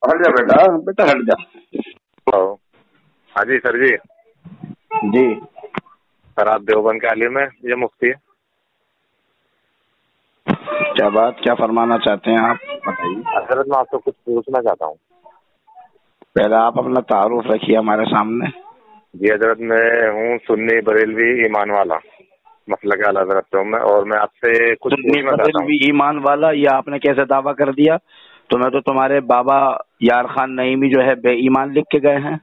हट जा बेटा, बेटा हट जा। हेलो। हाँ जी सर जी। जी सर आप देवबंद के आलिम है या मुफ्ती है? क्या बात, क्या फरमाना चाहते हैं आप, बताइए। हजरत मैं आपसे कुछ पूछना चाहता हूँ। पहले आप अपना तारुफ रखिए हमारे सामने। जी हजरत मैं हूँ सुन्नी बरेलवी ईमान वाला, मसलक आला हजरत से हूँ मैं, और मैं आपसे कुछ सुन्नी पूछना चाहता हूँ। बरेलवी ईमान वाला, ये आपने कैसे दावा कर दिया? तो मैं तो तुम्हारे बाबा यार खान नईमी जो है बेईमान लिख के गए हैं।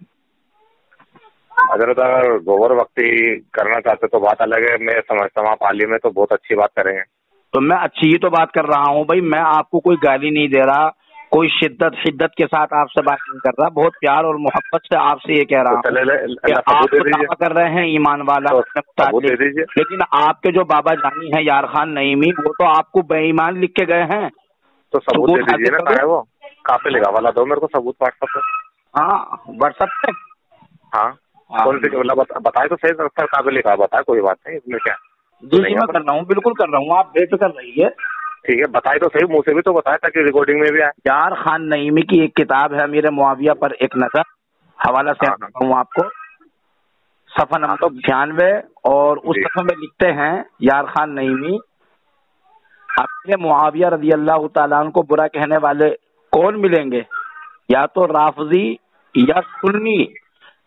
हजरत अगर गोबर वक्ती करना चाहते तो बात अलग है, मैं समझता हूँ आप आलिम है तो बहुत अच्छी बात करेंगे। तो मैं अच्छी ही तो बात कर रहा हूँ भाई, मैं आपको कोई गाली नहीं दे रहा, कोई शिद्दत के साथ आपसे बात नहीं कर रहा, बहुत प्यार और मोहब्बत से आपसे ये कह तो रहा हूँ चले कि अल्लाह आप सबूत दे तो दीजिए। दावा कर रहे हैं ईमान वाला तो अपने सबूत दे मुतालिक, दीजिए। लेकिन आपके जो बाबा जानी है यार खान नईमी, वो तो आपको बेईमान लिख के गए हैं। तो सबूत दे सबूत दीजिए हाजिर ना, कहाँ है करो। वो? कहाँ पे लिखा वाला दो मेरे को सबूत व्हाट्सएप पे। हाँ, व्हाट्सएप पे। हाँ हाँ कौन सी मतलब बताए तो सही सर, कहाँ पे लिखा है बताए, कोई बात नहीं इसमें क्या जी जी, सुनेंगे मैं अपन। कर रहा हूँ, बिल्कुल कर रहा हूँ, आप बेफिक्र रहिए। ठीक है बताए तो सही, मुंह से भी तो बताए ताकि रिकॉर्डिंग में भी आए। यार खान नईमी की एक किताब है अमीर मुआविया पर एक नजर, हवाला से हाँ हाँ हूँ आपको, सफा हाँ। तो नंबर 96, और उस जी सफे में लिखते हैं यार खान नईमी, अमीर मुआविया रजी अल्लाह तआला अन्हु को बुरा कहने वाले कौन मिलेंगे? या तो राफजी या सुन्नी,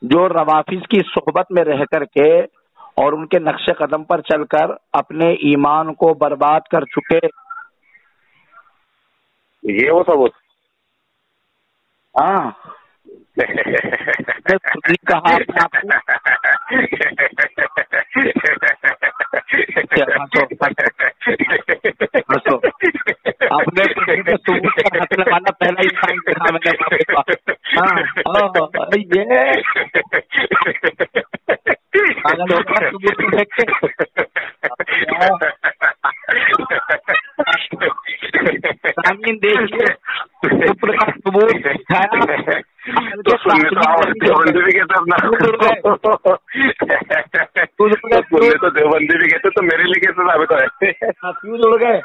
जो रवाफिज की सोहबत में रह करके और उनके नक्शे कदम पर चलकर अपने ईमान को बर्बाद कर चुके। ये वो सबूत। हाँ, सुन्नी कहा अपने आप को। क्या हंसो हंसो हंसो, अपने खुशी पे सबूत पर हंसने वाला पहला इंसान देखा मैंने बाप का। हाँ, ये पागल हो गया सबूत को देख के। सामीन देखिए, कुफ्र का सबूत दिखाया। तो सुनने तो आप देवबंदी भी कहते अपना तो सुनने तो देवबंदी भी कहते, तो मेरे लिए कैसे साबित है? फ्यूज उड़ गए।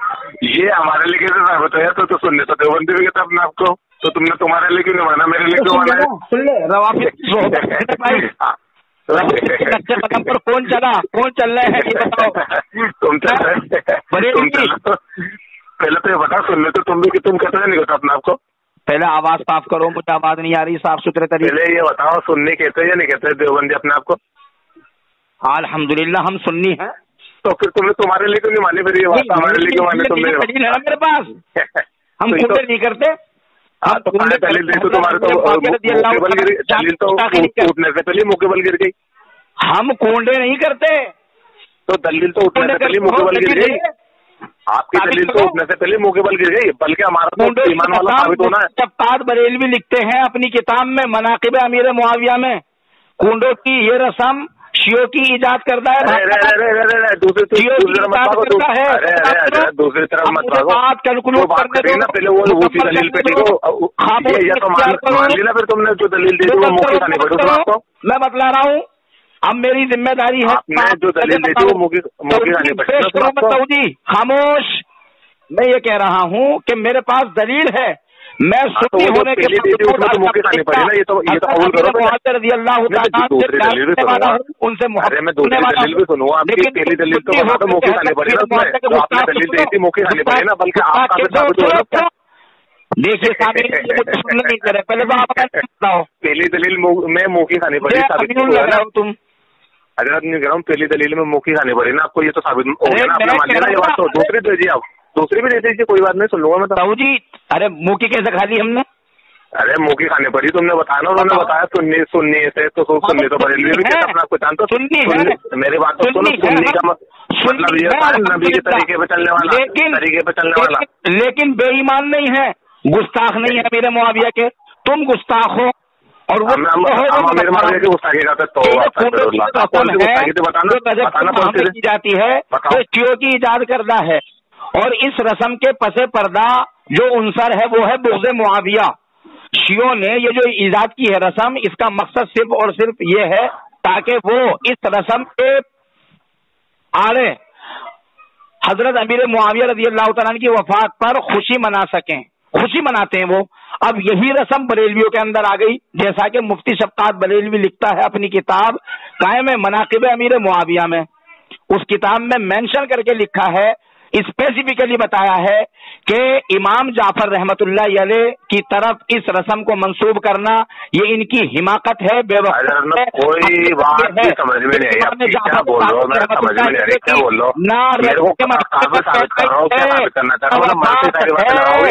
ये हमारे लिए कैसे साबित है? तो सुनने तो देवबंदी भी कहते अपने आपको, तो तुमने तुम्हारे लिए क्यों नहीं माना, मेरे लिए क्यों माना है? सुन ले, रवाफिज भाई, नक्शे कदम पर कौन चला, कौन चल रहे हैं ये बताओ। तुम चल रहे, तुम चल। पहले तो ये बता, सुनने तो तुम भी कि तुम कैसे नहीं कहते अपने आपको? पहले आवाज साफ करो, मुझे आवाज नहीं आ रही साफ सुथरे तरीके। पहले ये बताओ, सुन्नी कहते हैं या नहीं कहते देवबंदी अपने आपको? अल्हम्दुलिल्लाह हम सुन्नी हैं। तो फिर तुमने तुम्हारे लिए क्यों नहीं मानी, फिर ये बात हमारे लिए क्यों मानी तुमने? दलील है ना मेरे पास, हम तो कुंडे नहीं करते। हाँ तो दलील दी तो तुम्हारे तो मुक्केबल गिर, दलील तो उठने से पहले मुक्केबल गिर गई। हम कुंडे नहीं करते, तो दलील तो उठने से पहले मुक्केबल गिर गई। आपकी दलील तो उठने से पहले मुक्केबल गिर गई, बल्कि हमारा तो ईमान वाला साबित होना है। जब बरेलवी लिखते हैं अपनी किताब में मनाकिब अमीर मुआविया में, कुंडों की ये रस्म शियों की इजाद करता है। दूसरी तरफ मत भागो, दूसरी तरफ मत भागो। बात कैलकुलेट करने दो, पहले वो उसी दलील पे देखो, या तो मान ली ना फिर तुमने जो दलील दी थी वो मुखी खानी पड़ी उसको। मैं बतला रहा हूँ, अब मेरी जिम्मेदारी है। आपने जो दलील दी थी वो मुखी खानी पड़ी। खामोश, मैं ये कह रहा हूँ कि मेरे पास दलील है, मैं सुन्नी होने के उनसे अरे मैं दूसरी दलील भी सुनूंगा आपकी, पहली दलील तो बता दो मुखी खानी पड़ी ना उसमें, जो आपने दलील दी थी मुखी खानी पड़ी ना, बल्कि आपका भी साबित हो ना। देखिए सुनने नहीं करे, पहले तो आप बताओ। पहली दलील में मुखी खानी पड़ी, साबित हुआ ना तुम। हजरत नहीं कह रहा हूँ, पहली दलील में मुखी खानी पड़ी ना आपको, ये तो साबित हो गया ना, आपने मान लिया ना ये बात। तो दूसरी दे दीजिए, आप दूसरी भी दे दीजिए, कोई बात नहीं, सुन लूंगा मैं। ताऊ जी, अरे मुँह की कैसे खा ली हमने? अरे मुँह की खानी पड़ी, तुमने बताया ना, उन्होंने बताया सुन्नी सुन्नी से, तो सुन्नी तो बरेलवी भी कहते अपना आपको जानते। सुन्नी मेरी बात तो सुनो, सुन्नी का मतलब ये होता है नबी के तरीके पे चलने वाला, तरीके पे चलने वाला। लेकिन बेईमान नहीं है, गुस्ताख नहीं है मेरे मुआविया के, तुम गुस्ताख हो। और वो मेरे मामले की गुस्ताखी का तो की जाती है, तो शियों की इजाद करता है, और इस रस्म के पसे पर्दा जो उनसर है वो है बुग़्ज़ मुआविया। शियों ने ये जो इजाद की है रस्म, इसका मकसद सिर्फ और सिर्फ ये है ताकि वो इस रस्म के आड़े हजरत अमीर मुआविया रज़ी अल्लाह तआला अन्हु की वफात पर खुशी मना सकें। खुशी मनाते हैं वो, अब यही रस्म बरेलवियों के अंदर आ गई, जैसा कि मुफ्ती शफकात बरेलवी लिखता है अपनी किताब कायम मनाकिब अमीर मुआविया में। उस किताब में मेंशन करके लिखा है, स्पेसिफिकली बताया है कि इमाम जाफर रहमतुल्लाह अलैह की तरफ इस रस्म को मंसूब करना ये इनकी हिमाकत है, बेवकूफ़ी है। कोई बात नहीं समझ में नहीं आई, क्या बोल रहे हो, मैं समझ में नहीं आ रही, क्या बोल रहे हो? ना मेरे को साबित कर रहा हूँ, क्या साबित करना चाह रहा हूँ?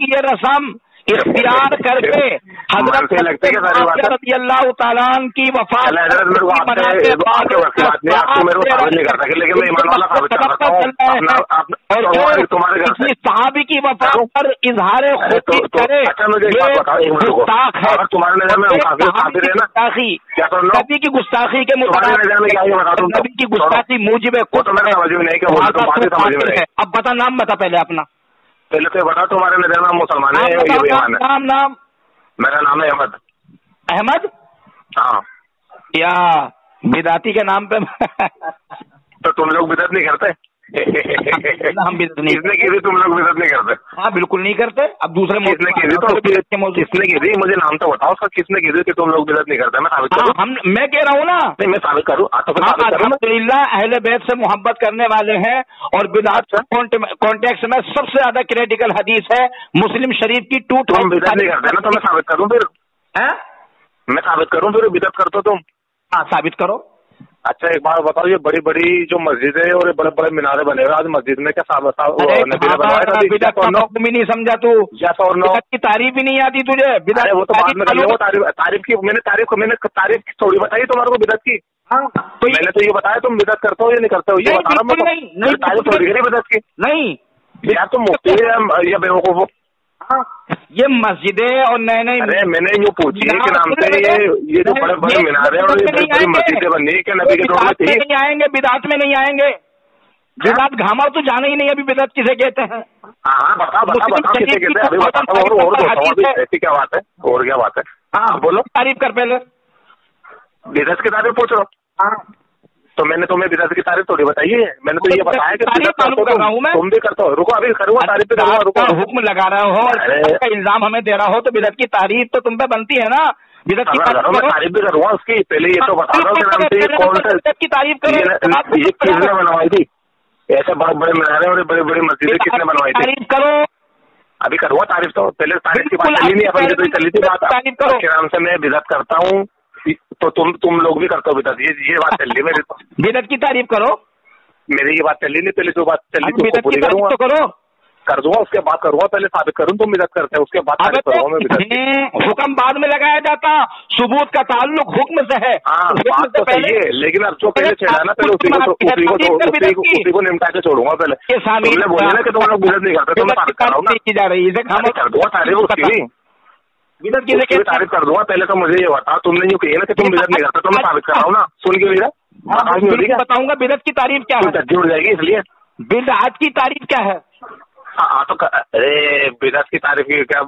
ये रस्म इख्तियार करके हजरत अल्लाह तआला की वफात साहबी की वफात पर इजहार खुशी करे, गुस्ताख है। नबी की गुस्ताखी के मुताबिक नबी की गुस्ताखी मूजिब है। अब बता, नाम बता पहले अपना। पहले तो बता तुम्हारे नजर में मुसलमान है या बेईमान है? नाम मेरा नाम है अहमद। अहमद? हाँ। या बिदाती के नाम पे तो तुम लोग बिदत नहीं करते? हम बिदत नहीं, किसने की थी? तुम लोग बिदत नहीं करते? हाँ बिल्कुल नहीं करते। अब दूसरे किसने की थी? तो किसने की थी? मुझे नाम तो बताओ उसका, किसने की थी कि तुम लोग बिदत नहीं करते? मैं साबित करूं? मैं कह रहा हूँ ना, नहीं मैं साबित करूं? अल्हम्दुलिल्लाह अहले बैत से मोहब्बत करने वाले हैं और बिदअत कॉन्टेक्स्ट में सबसे ज्यादा क्रिटिकल हदीस है मुस्लिम शरीफ की। तुम बिदत नहीं करते ना, तो मैं साबित करूं फिर? मैं साबित करूं फिर? बिदत करते तुम? हाँ साबित करो। अच्छा एक बात बताओ, ये बड़ी बड़ी जो मस्जिद है और बड़े बड़े मीनारे बने हुए आज मस्जिद में, क्या नहीं समझा तू? बिदअत की तारीफ ही नहीं आती तुझे? वो तो बाद में कर लो, तारीफ की मैंने तारीफ थोड़ी बताई तुम्हारे को बिदअत की। तो मैंने तो ये बताया तुम बिदअत करते हो या नहीं करते हो, ये बता रहा हूँ। तारीफ थोड़ी करी बिदअत की? नहीं यार तुम मुफ्ती या बेवकूफ? ये मस्जिदें और नए नए, अरे मैंने जो पूछी है कि नाम से ये जो बड़े बड़े मीनारे और ये बड़ी बड़ी मस्जिदें बननी है, क्या नबी के दौर में थी? नहीं आएंगे, बिदअत में नहीं आएंगे। बिदअत घामा तो जाना ही नहीं अभी बिदअत किसे कहते हैं। हाँ बता किसे कहते हैं, अभी बताता हूँ। और ऐसी क्या बात है? और क्या बात है? हाँ बोलो, तारीफ कर पहले। बिदअत की तारीफ पूछ लो। हाँ तो मैंने तुम्हें बिदअत की तारीफ थोड़ी बताई है? मैंने तो ये बताया कि तुम भी करते हो। रुको अभी करूँगा तारीफ पे, करूँगा। रुको, हुक्म लगा रहे हो और इल्जाम हमें दे रहा हो तो बिदअत की तारीफ तो तुम पे बनती है ना। बिदअत की तारीफ भी करूँगा उसकी। पहले ये तो बता दो कौन सा बिदअत की तारीफ करो, ये किसने बनवाई थी? ऐसे बड़े बड़े मीनारे और बड़ी बड़ी मस्जिदें किसने बनवाई थी? तारीफ करो। अभी करूँगा तारीफ। तो पहले तारीफ की बात चली नहीं, अपन की तो चली थी बात। के नाम से मैं बिदअत करता हूँ तो तुम लोग भी करते हो बिदअत? ये बात चल रही मेरी। तो बिदअत की तारीफ करो। मेरी ये बात चल रही नहीं, पहले जो बात चल रही थी पूरी करूँगा तो करो। कर दूंगा, उसके बाद करूंगा। पहले साबित करूँ तुम बिदअत करते हैं, उसके बाद तारीफ करूंगा मैं बिदअत। हुक्म बाद में लगाया जाता, सबूत का ताल्लुक हुक्म से है। हाँ बात तो सही है, लेकिन अब जो पहले छेड़ा ना, पहले उसी को निपटा के छोड़ूंगा। पहले तुमने बोला ना कि तुम लोग बिदअत नहीं करते, तो मैं साबित कर रहा हूँ ना। की जा रही है कर दूंगा तारीफ उसकी भी, बिदअत की तारीफ कर दूंगा। पहले तो मुझे ये बताओ, तुमने यूँ कही ना कि तुम बिदअत नहीं करते, तो मैं साबित कर रहा हूँ ना। सुन के मेरा बताऊंगा बिदअत की तारीफ क्या है। जुड़ जाएगी इसलिए। बिदअत की तारीफ क्या है? हाँ तो अरे बिदअत की तारीफ की क्या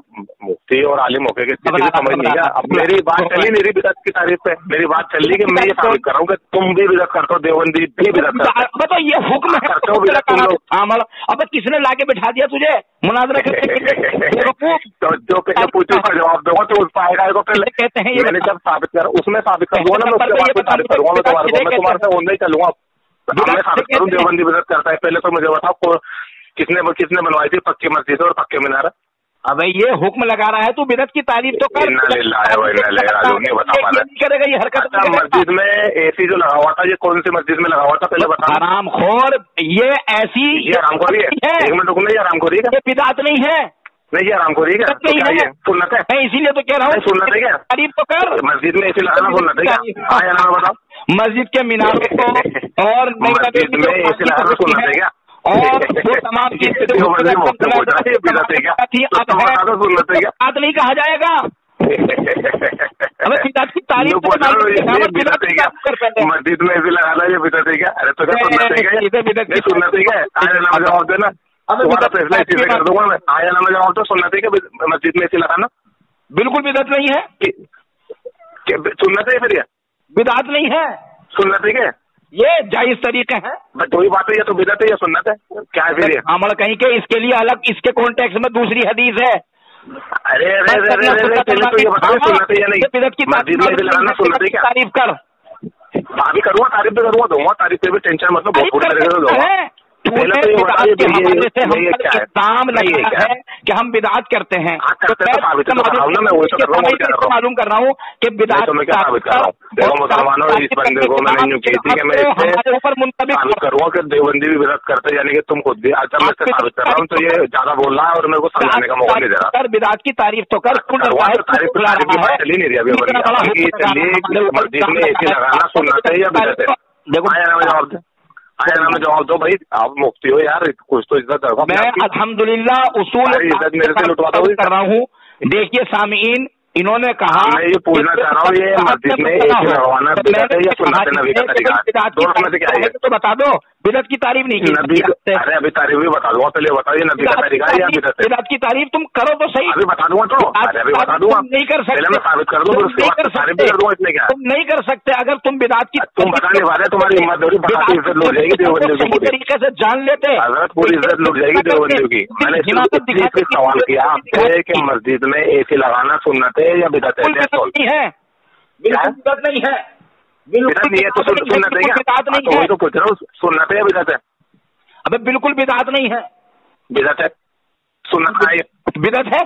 मुफ्ती और आलिम होके समझ नहीं है? अब मेरी बात चली नहीं रही बिदअत की तारीफ पे, मेरी बात चल रही कि मैं ये साबित कर रहा हूँ कि तुम भी बिदअत करते हो, देवबंदी भी बिदअत करते हो। तो ये हुक्म करते हो बिदअत तुम लोग? हाँ अब किसने लाके बिठा दिया तुझे मुनाजरा करने? तो जो पहले पूछो उसका जवाब दूंगा तो उस पाएगा को पहले कहते हैं। मैंने जब साबित कर उसमें साबित कर दूंगा ना, मैं उसके बाद तारीफ करूंगा। मैं तुम्हारे से ओनलाइन चलूंगा। मैं साबित करूँ देवबंदी बिदअत करता है। पहले तो मुझे बताओ किसने बनवाई थी पक्की मस्जिद और पक्के मीनार? अब ये हुक्म लगा रहा है तू बिदअत की तारीफ तो कर। करेगा ये हरकत। मस्जिद में एसी जो लगा हुआ था, ये कौन सी मस्जिद में लगा हुआ था पहले बता। हरामखोर, ये ऐसी ये हरामखोरी है। एक मिनट रुकना, ये हरामखोरी है? ये बिदअत नहीं है। नहीं ये हरामखोरी है, सुन्नत है। मैं इसीलिए तो कह रहा हूँ सुन्नत है क्या? तारीफ तो कर। मस्जिद में एसी लगाना सुन्नत है क्या? हाँ या ना बताओ। मस्जिद के मीनारों को और मस्जिद में एसी लगाना सुन्नत है क्या? और वो तमाम चीजें बात नहीं कहा जाएगा। हमें बिदअत की तारीफ मस्जिद में ऐसे लगाना ये बिदअत है क्या? अरे तो सुन्नत है क्या? आया जवाब देना, तुम्हारा फैसला इसी से कर दूंगा मैं। आया ना जवाब तो सुन्नत है क्या मस्जिद में ऐसे लगाना? बिल्कुल बिदअत नहीं है। सुन्नत है फिर? बिदअत नहीं है, सुन्नत है क्या? ये जायज तरीके हैं। तो ही बात है, ये तो बिदअत है या सुन्नत है? क्या है फिर ये? अमल कहीं के इसके लिए अलग, इसके कॉन्टेक्स्ट में दूसरी हदीस है। अरे अरे अरे अरे पहले तो ये बताओ सुन्नत है या नहीं? मस्जिद में भी लगाना सुन्नत है क्या? तारीफ कर, अभी करूँगा, तारीफ भी करूँगा, दूंगा तारीफ पे भी, टेंशन मतलब बहुत पूरी तरीके से दूंगा। पहले तो ये बताइए इल्जाम लगा है कि हम बिदात करते हैं, मालूम कर रहा हूँ कि बिदात मैं क्या साबित कर रहा हूँ? देखो मुसलमानों, इस बंदे को मैंने यूँ की थी कि मैं इससे ऊपर मुंतबिक साबित करूँगा कि देवबंदी भी बिदात करते, यानी कि तुम खुद भी। अच्छा मैं इससे साबित कर रहा हूँ तो ये ज्यादा बोल रहा है और मेरे को समझाने का मौका नहीं दे रहा। सर बिदात की तारीफ तो कर, तारीफ चली नहीं रही अभी। चलिए मस्जिद में एसी लगाना सुन्नत है या बिदात है? देखो जवाब दे, आया ना, मैं जवाब दो भाई, आप मुफ्ती हो यार, कुछ तो इज्जत रखो। मैं अल्हम्दुलिल्लाह उसूल इज्जत मेरे से लुटवा दो कर रहा हूँ। देखिए सामीन, इन्होंने कहा, मैं ये पूछना चाह रहा हूँ, ये मस्जिद में एसी लगवाना बिदअत है या सुन्नत नबी का तरीका है? दोनों में से क्या है? तो बता दो, बिदअत की तारीफ नहीं की नबी। अरे अभी तारीफ भी बता दूंगा, पहले बताओ ये नबी का तरीका है या बिदअत है? बिदअत की तारीफ तुम करो तो सही। अभी बता दूंगा तो, अरे अभी बता दूंगा, नहीं कर सकते, पहले मैं साबित कर दूँ, फिर उसके बाद तारीफ भी कर दूंगा। इसमें क्या? तुम नहीं कर सकते अगर तुम बिदअत की, तुम बता नहीं पा रहे, तुम्हारी हिम्मत होगी, बता के इज्जत लुट जाएगी देवबंदियों की पूरी तरीके से जान लेते, हजरत पूरी इज्जत लुट जाएगी देवबंदियों की। मैंने सिर्फ सवाल किया आपसे कि मस्जिद में एसी लगाना सुन्नत है या बिदअत है? है, बिल्कुल बिदअत नहीं है, बिदअत नहीं है तो सुन्नत है क्या? तो वही तो पूछ रहा हूँ, सुन्नत है या बिदअत है? अबे बिल्कुल बिदअत नहीं है। बिदअत है? सुन्नत का है? बिदअत है?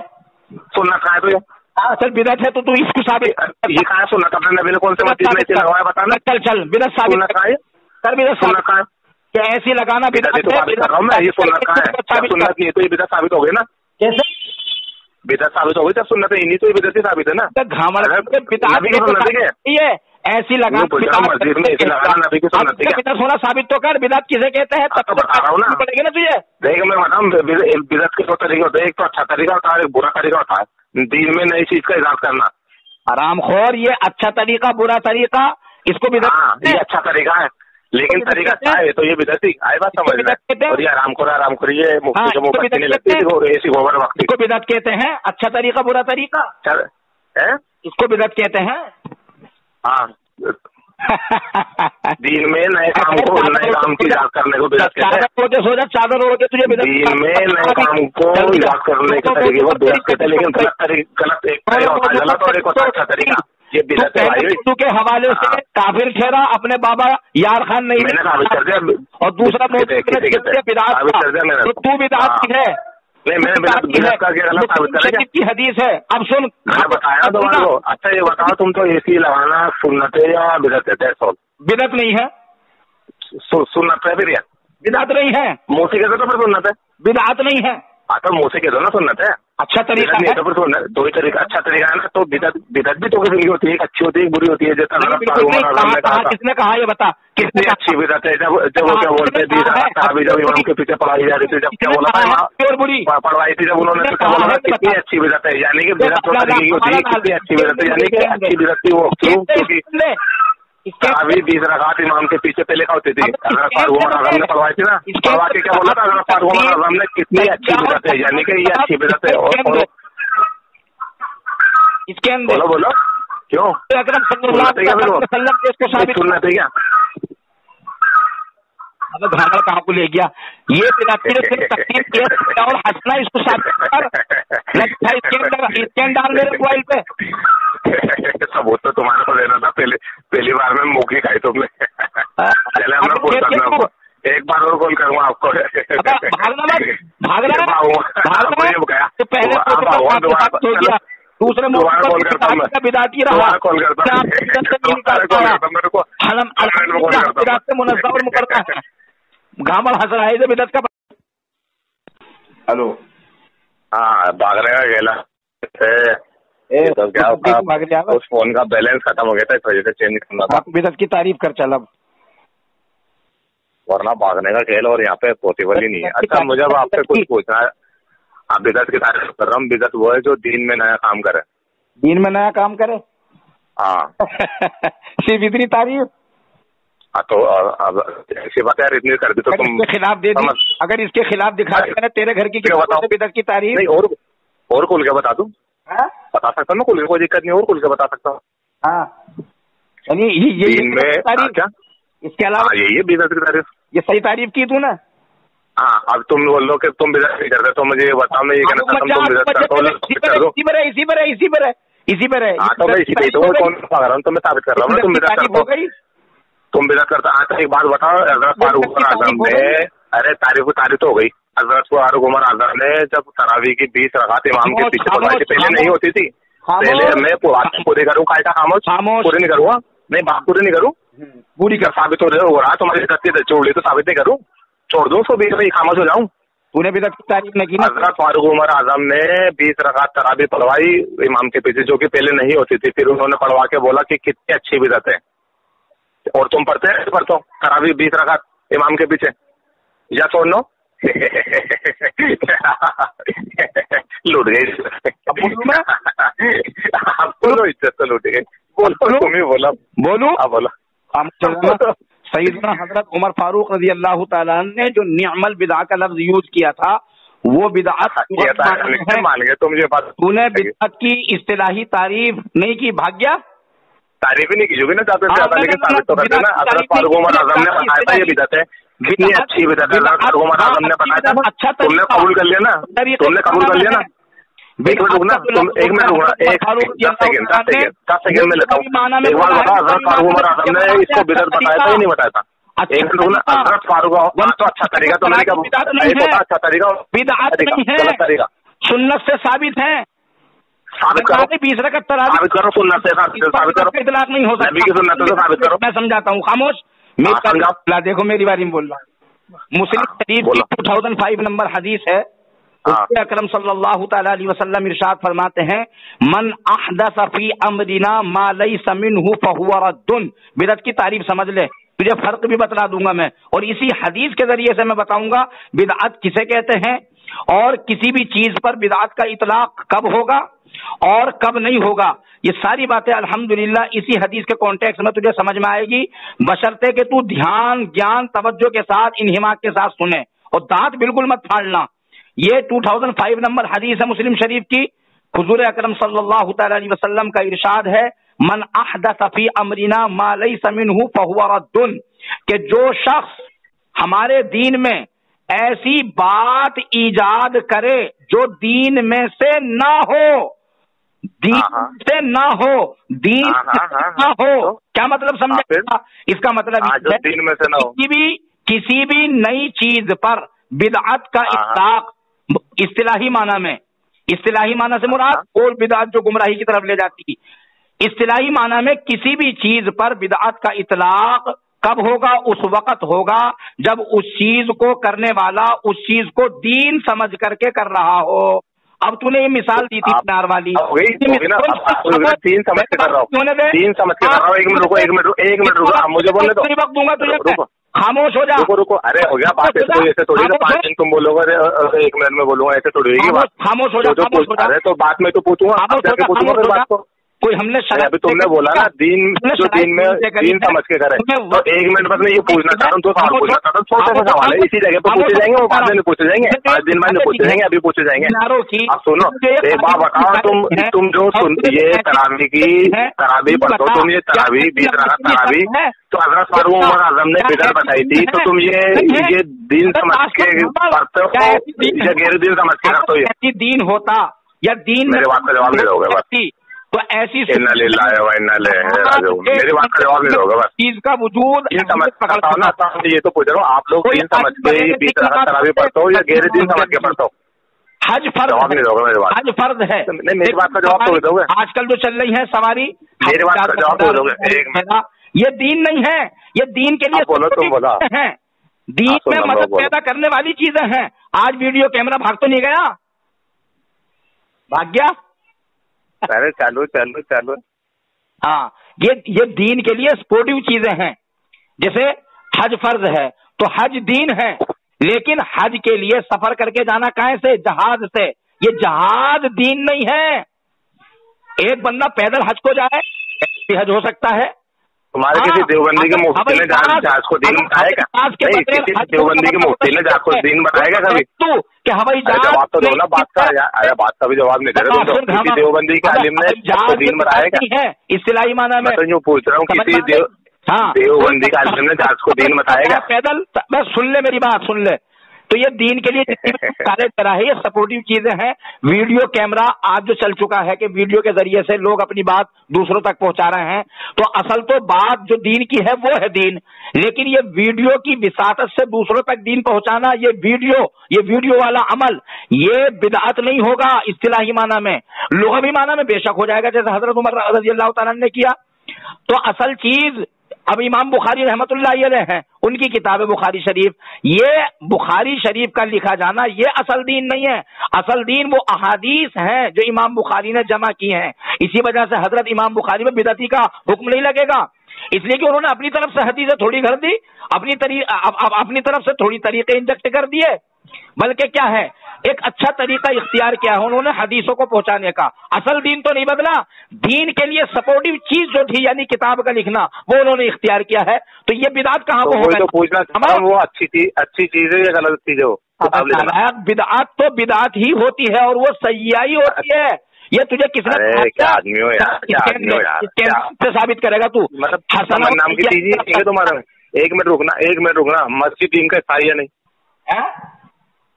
सुन्नत का है तो ये? हाँ सर बिदअत है तो तू इसको साबित, ये कहा सुन्नत अपने नबी ने कौन से मस्जिद में ऐसे लगवाया बताना? चल चल बिदअत साबित का है सर, बिदअत सुन्नत का है क्या? ऐसी लगाना बिदअत है, साबित कर रहा हूँ मैं, ये सुन्नत का है, सुन्नत नहीं है तो ये बिदअत साबित हो गई ना? कैसे बिदअत साबित हो गई जब सुन्नत है नहीं तो ये बिदअत ही साबित है ना? ये ऐसी लगा मस्जिद में ऐसी लगाना नबी की सुन्नत है क्या? सोना साबित तो कर, बिदअत किसे कहते हैं तब बता रहा हूँ ना, पड़ेगा ना तुझे। देख मैं बताऊँ, बिदअत के दो तरीके होते हैं, एक तो अच्छा तरीका होता है, एक बुरा तरीका होता है। दीन में नई चीज का इजाद करना। हरामखोर, ये अच्छा तरीका बुरा तरीका, इसको बिदअत। हाँ ये अच्छा तरीका है, लेकिन तरीका अच्छा है तो ये बिदअती आए बात समझ में। और ये आरामखोरी ये मुफ्ती के मुंह नहीं लगती ऐसी गोबर वक्त। इसको बिदअत कहते हैं, अच्छा तरीका बुरा तरीका चल है, इसको बिदअत कहते हैं। हाँ दीन में नए काम को, नए काम की इजाद करने को बिदअत कहते हैं। चादर ओढ़ के तुझे दीन में नए काम को इजाद करने के तरीके को बिदअत कहते हैं, लेकिन गलत एक होता है गलत और एक होता है अच्छा तरीका। ये बिदअत है भाई के हवाले से काफिर ठहरा अपने बाबा यार खान नहीं, मैंने साबित कर दिया, और दूसरा तू बिदअत है। नहीं मैंने बिदअत का गलत साबित कर की हदीस है। अब सुन, मैंने बताया तुम्हारे को। अच्छा ये बताओ तुम तो एसी लगाना सुन्नत है या बिदअत है? बिदअत नहीं है, सुन्नत है फिर? बिदअत नहीं है, मुँह से कहते तो फिर सुन्नत है। बिदअत नहीं है, तो मुँह से कह दो ना सुन्नत है। अच्छा तरीका है तो फिर दो ही तरीका, अच्छा तरीका है ना। तो बिदअत भी तो किसी की होती है, एक अच्छी होती है एक बुरी होती है। जैसा किसने कहा ये बता, कितनी अच्छी बिदअत है? जब वो क्या बोलते हैं जब इमाम के पीछे पढ़ाई जा रही थी, जब क्या बोला था बुरी पढ़वाई थी, जब उन्होंने क्या बोला कितनी अच्छी बिदअत है, यानी कि बिदअत दो तरीके की होती है। कितनी अच्छी बिदअत है यानी कि अच्छी बिदअत थी वो क्यों? क्योंकि अभी 20 रकात इमाम के पीछे पहले क्या होती थी? अगर फारूक आजम ने पढ़वाई थी ना, पढ़वा के क्या बोला था? अगर फारूक आजम ने कितनी अच्छी बिदअत है, यानी कि ये अच्छी बिदअत है। और इसके अंदर बोलो क्यों अकरम सल्लल्लाहु अलैहि वसल्लम इसको साबित सुन्नत है क्या? अब घाघर कहाँ को ले गया ये? और हंसना इसको साबित कर, स्कैन डाल मेरे मोबाइल पे। सबूत तो तुम्हारे को लेना था, पहली बार में मुखी खाई तुमने। चले हम लोग एक बार और कॉल करूँगा आपको। दूसरे कॉल करता हूँ, बिदाती रहा कॉल करता हूँ, मेरे को मुनज़्ज़म करता है। घामल हंस रहा है जो बिदअत का। हेलो हाँ भागने का गेला तो क्या होता, उस फोन का बैलेंस खत्म हो गया था, इस वजह से चेंज करना था। बिदअत की तारीफ कर चल अब, वरना भागने का खेल और यहाँ पे पॉसिबल ही नहीं है। अच्छा मुझे अब आपसे कुछ पूछना है। आप बिदअत की तारीफ कर रहा हूँ, बिदअत वो है जो दीन में नया काम करे। दीन में नया काम करे? हाँ सिर्फ इतनी तारीफ? तो अब ऐसी बात यार इतनी कर दी तो तुम खिलाफ दे दी। अगर इसके खिलाफ दिखा मैंने तेरे घर की बताओ बिदअत की तारीफ। नहीं और खुल के बता दूं? बता सकता हूँ, खुल के कोई दिक्कत नहीं, और खुल के बता सकता हूँ। हाँ यानी ये तारीफ क्या? इसके अलावा यही है बिदअत की तारीफ। ये सही तारीफ की तू ना? हाँ, अब तुम बोल लो कि तुम बिदअत नहीं करते, तो मुझे ये बताओ, मैं ये कहना चाहता हूँ तुम बिदअत करते हो, इसी पर है। हाँ, तो मैं इसी पे तो कौन पकड़ रहा हूँ, तो मैं साबित कर रहा हूँ ना तुम बिदअत करते हो, तुम बिदअत करते। हाँ, तो एक बात बताओ, हज़रत फारूक उमर आज़म ने, अरे तारीफ तो हो गई, हज़रत फारूक उमर आज़म ने जब तरावी की 20 रकात इमाम के पीछे पढ़ाई थी, पहले नहीं होती थी, पहले मैं बात पूरी करूँ, कायदा खामोश पूरी नहीं करूँगा, नहीं बात पूरी नहीं करूँ, पूरी कर साबित हो रहा, तुम्हारी गलती छोड़ ली तो साबित नहीं करूँ, छोड़ दूँ उसको, बीच में खामोश हो जाऊँ। तूने बिदअत की तारीफ नहीं की ना। हज़रत फारूक उमर आज़म ने 20 रकात तरावी पढ़वाई इमाम के पीछे, जो कि पहले नहीं होती थी, फिर उन्होंने पढ़वा के बोला कि कितनी अच्छी बिदअत है, और तुम पढ़ते हो तरावी 20 रकात इमाम के पीछे, या सुनो लूट गई बोलो, इज्जत तो लूट गई, बोलो तुम ही बोला, बोलो बोलो। सैयदना हजरत उमर फारूक रजी अल्लाह ताला ने जो निअमल बिदअत का लफ्ज यूज किया था, वो बिदअत मान गए तुम, ये बात तूने बिदअत की इस्तिलाही तारीफ नहीं की, भाग्या तारीफ ही नहीं की, जो भी ना चाहते थे, लेकिन साबित तो करते ना। हज़रत फारूक उमर आज़म ने बताया था ये बिदअत है, कितनी अच्छी बिदअत है, हज़रत फारूक उमर आज़म ने बताया था, अच्छा तुमने कबूल कर लिया ना, तुमने कबूल कर लिया ना। एक मिनट रुकना, तुम एक मिनट रुकना, 10 सेकंड में लेता हूँ। एक बार बताओ, हज़रत फारूक उमर आज़म ने इसको बिदअत बताया था या नहीं बताया था? एक मिनट रुकना, हज़रत फारूक तो अच्छा तरीका, तुमने क्या बोला अच्छा तरीका, बिदअत नहीं है, तरीका सुन्नत से साबित है, साबित करो, 20 रकात तरावी साबित करो, सुन्नत से साबित करो, इतलाक नहीं हो सकता, नबी की सुन्नत से साबित करो। मैं समझाता हूँ, खामोश, देखो मेरी बारी में बोल रहा हूँ। मुस्लिम शरीफ की 2005 नंबर हदीस है, अकरम सल्लल्लाहु तआला अलैहि वसल्लम इरशाद फरमाते हैं, मन अहदस फी अमरिना मा लैसा मिन्हु फहुव रद्दुन। बिदअत की तारीफ समझ ले, तुझे फर्क भी बतला दूंगा मैं, और इसी हदीस के जरिए से मैं बताऊंगा बिदअत किसे कहते हैं, और किसी भी चीज पर बिदअत का इतलाक कब होगा और कब नहीं होगा। ये सारी बातें अल्हम्दुलिल्लाह इसी हदीस के कॉन्टेक्स्ट में तुझे समझ में आएगी, बशर्ते कि तू ध्यान ज्ञान तवज्जो के साथ इन्हिमाक के साथ सुने, और दांत बिल्कुल मत फाड़ना। ये 2005 नंबर हदीस है मुस्लिम शरीफ की। हुजूर अकरम सल्लल्लाहु तआला अलैहि वसल्लम का इरशाद है, मन अहदस फी अमरिना मा लैसा मिन्हु फहुव रद्दुन, कि जो शख्स हमारे दीन में ऐसी बात ईजाद करे जो दीन में से ना हो, दीन से ना हो, दीन ना हो, क्या मतलब समझा? इसका मतलब दीन में से ना हो, किसी भी नई चीज पर बिदअत का इतलाक इस्तिलाही माना में, इस्तिलाही माना से मुराद और बिदअत जो गुमराही की तरफ ले जाती, इस्तिलाही माना में किसी भी चीज पर बिदअत का इतलाक कब होगा? उस वक्त होगा जब उस चीज को करने वाला उस चीज को दीन समझ करके कर रहा हो। अब तूने ये मिसाल दी थी नार वाली, तीन समझ के कर रहा हूँ, तीन समझ के कर रहा हूँ। एक मिनट रुको, मुझे बोलने दो, वक्त दूंगा तुझे, खामोश हो जा। रुको, अरे हो गया बात, ऐसे थोड़ी ना 5 दिन तुम बोलोगे, 1 मिनट में बोलूंगा, ऐसे थोड़ी होगी बात। खामोश हो जा। अरे तो बात में तो पूछूंगा, बात को कोई हमने अभी तुमने बोला ना दीन, जो दीन में दीन समझ के करे, तो 1 मिनट बस मैं ये पूछना चाहता हूँ, तो सवाल पूछना चाहता हूँ, छोटे से सवाल है, इसी जगह पे पूछे जाएंगे, वो बाद में पूछे जाएंगे, 5 दिन बाद पूछे जाएंगे, अभी पूछे जाएंगे। अब सुनो, एक बात बताओ, तुम जो ये तरावी की तरावी पढ़ते हो, तुम ये तरावी 20 रकात तरावी, तो हज़रत फारूक उमर आज़म ने बिदअत बताई थी, तो तुम ये दीन समझ के पढ़ते हो या गैर दीन समझ के करते हो? ये दीन होता या दीन, मेरे बात का जवाब नहीं दोगे बस, तो ऐसी मेरी बात का जवाब नहीं दोगे बस। चीज का वजूद समझ पकड़ता हूँ ना, ये तो पूछ रहा हूँ, आप लोग दीन समझ के 20 रकात तरावी पढ़ते हो या गैर दीन समझ के पढ़ते हो? हज फर्ज, जवाब नहीं दोगे मेरी बात, हज फर्ज है। नहीं, मेरी बात का जवाब तो दोगे। आजकल जो चल रही है सवारी, मेरी बात का जवाब तो दोगे। ये दीन नहीं है, ये दीन के लिए बोलो, तुम बोला है, दीन में मदद पैदा करने वाली चीजें हैं। आज वीडियो कैमरा भाग तो नहीं गया, भाग गया? अरे चालू। हाँ, ये दीन के लिए सपोर्टिव चीजें हैं। जैसे हज फर्ज है तो हज दीन है, लेकिन हज के लिए सफर करके जाना कहाँ से? जहाज से। ये जहाज दीन नहीं है। एक बंदा पैदल हज को जाए, हज हो सकता है। तुम्हारे किसी देवबंदी के मुफ्ती ने जहाज को दीन बताएगा? नहीं, किसी देवबंदी के मुफ्ती ने जहाज को दीन बताएगा कभी? कि हवाई जहाज, जवाब तो दो ना बात का। अरे बात का भी जवाब नहीं दे रहे तुम तो। किसी देवबंदी के आलिम ने जहाज को दीन बताएगा? इस्तिलाही माना में तो यूँ पूछ रहा हूँ, किसी देवबंदी के आलिम ने जहाज को दीन बताएगा? पैदल, बस सुन ले मेरी बात, सुन ले। तो ये दीन के लिए जितनी भी सारे तरह है, ये सपोर्टिव चीजें हैं। वीडियो कैमरा आज जो चल चुका है कि वीडियो के जरिए से लोग अपनी बात दूसरों तक पहुंचा रहे हैं, तो असल तो बात जो दीन की है वो है दीन, लेकिन ये वीडियो की विसातत से दूसरों तक दीन पहुंचाना, ये वीडियो वाला अमल, ये बिदअत नहीं होगा इस्तिलाही माना में, लुग़वी माना में बेशक हो जाएगा, जैसे हजरत उमर रज़ी अल्लाह तआला ने किया। तो असल चीज अब इमाम बुखारी रहमतुल्लाह अलैह हैं, उनकी किताब बुखारी शरीफ, ये बुखारी शरीफ का लिखा जाना ये असल दीन नहीं है। असल दीन वो अहादीस हैं जो इमाम बुखारी ने जमा की हैं। इसी वजह से हजरत इमाम बुखारी में बिदअती का हुक्म नहीं लगेगा, इसलिए कि उन्होंने अपनी तरफ से हदीसें थोड़ी कर दी, अपनी तरफ से थोड़ी तरीके इंजेक्ट कर दिए, बल्कि क्या है एक अच्छा तरीका इख्तियार किया है उन्होंने हदीसों को पहुंचाने का। असल दीन तो नहीं बदला, दीन के लिए सपोर्टिव चीज जो थी यानी किताब का लिखना वो उन्होंने इख्तियार किया है। तो ये बिदअत कहाँ को होगा? तो पूछना वो अच्छी चीज है या गलत चीज है? बिदअत तो बिदअत ही होती है और वो सही होती है। ये तुझे किसने क्या आदमी हो यार, से साबित करेगा तू? मतलब हसन नाम की चीज है तुम्हारा। एक मिनट रुकना, मस्जिद दीन का हिस्सा या नहीं?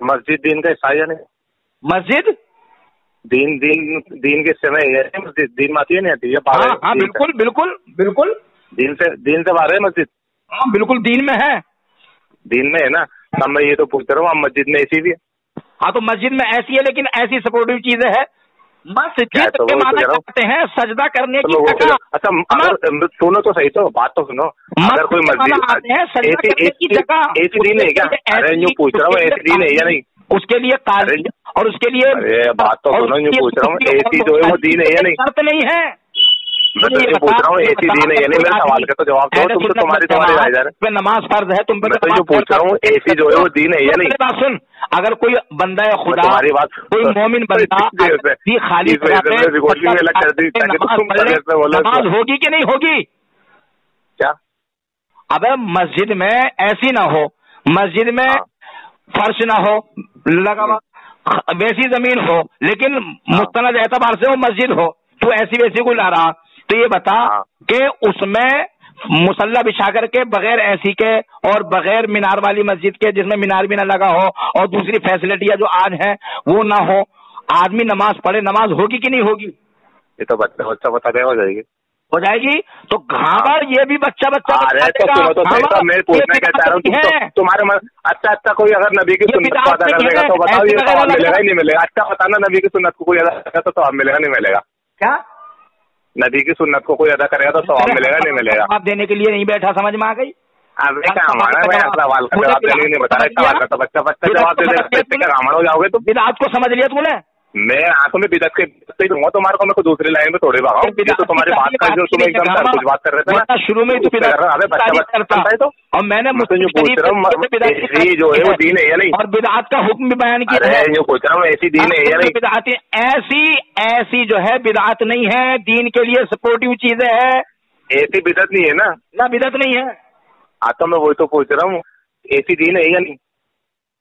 मस्जिद दीन का हिस्सा या नहीं? मस्जिद दीन के समय है मस्जिद, दीन माती है नहीं आती है? हाँ बिल्कुल दीन से बाहर है मस्जिद? हाँ बिल्कुल दीन में है। दीन में है ना? अब मैं ये तो पूछ रहा हूँ मस्जिद में ऐसी भी है? हाँ तो मस्जिद में ऐसी है, लेकिन ऐसी सपोर्टिव चीजें है मस्जिद के माना करते हैं सजदा करने की जगह। अच्छा सुनो तो सही, तो बात तो सुनो। अगर कोई मस्जिद ऐसी दीन है क्या? अरे यूँ पूछ रहा हूँ ऐसी दीन है या नहीं? उसके लिए कालीन और उसके लिए अरे बात तो सुनो, यूँ पूछ रहा हूँ ऐसी जो है वो दीन है या नहीं? शर्त नहीं है, मैं तो ये पूछ रहा हूँ ऐसी दीन है या नहीं? मेरे सवाल का तो जवाब दो। तुम तो तुम्हारी राय जा रहे हैं। नमाज फर्ज है, तुम मैं तो जो पूछ रहा हूँ ऐसी जो है वो दीन है या नहीं? बात सुन, अगर कोई बंदा है खुदा, कोई मोमिन बंदा खाली नमाज होगी कि नहीं होगी? क्या? अबे मस्जिद में ऐसी ना हो, मस्जिद में फर्श ना हो लगा, वैसी जमीन हो, लेकिन मुस्तनद एतबार से वो मस्जिद हो, तो ऐसी वैसी को ला रहा, तो ये बता कि उसमें मुसल्ला बिछा करके बगैर ऐसी के और बगैर मीनार वाली मस्जिद के जिसमें मीनार भी ना लगा हो और दूसरी फैसिलिटियां जो आज हैं वो ना हो, आदमी नमाज पढ़े, नमाज होगी कि नहीं होगी? ये तो बच्चा बता देगा हो जाएगी। तो घावर ये भी बच्चा मैं पूछना क्या चाह रहा हूँ, तुम्हारे मन अच्छा कोई अगर नबी की सुन्नत को अदा कर देगा तो बताओ ये सवाब मिलेगा ही नहीं मिलेगा? अच्छा बताना, नबी की सुन्नत को कोई अदा करेगा तो सवाब मिलेगा नहीं मिलेगा? क्या नबी की सुन्नत को कोई अदा करेगा तो सवाब मिलेगा नहीं मिलेगा? जवाब देने के लिए नहीं बैठा, समझ में आ गई? अभी क्या हमारा सवाल का जवाब देने नहीं बता रहा, तो बच्चा जवाब दे देगा, हमारा हो जाओगे तुम। बिदअत को समझ लिया तूने? मैं आंखों में बिदअत के दूंगा तुम्हारे को, मैं को दूसरी लाइन में थोड़े भागा तो तुम्हारी बात का जो तुम एकदम कुछ बात कर रहे थे शुरू में तो, और मैंने जो पूछ रहा हूँ जो है वो दीन है या नहीं? और बिदअत का हुक्म भी बयान किया है, जो पूछ रहा हूँ ऐसी दीन है या नहीं? बिदअत ऐसी जो है बिदअत नहीं है, दीन के लिए सपोर्टिव चीजें है, ऐसी बिदअत नहीं है ना? बिदअत नहीं है। हाँ तो मैं वही तो पूछ रहा हूँ ऐसी दीन है या नहीं?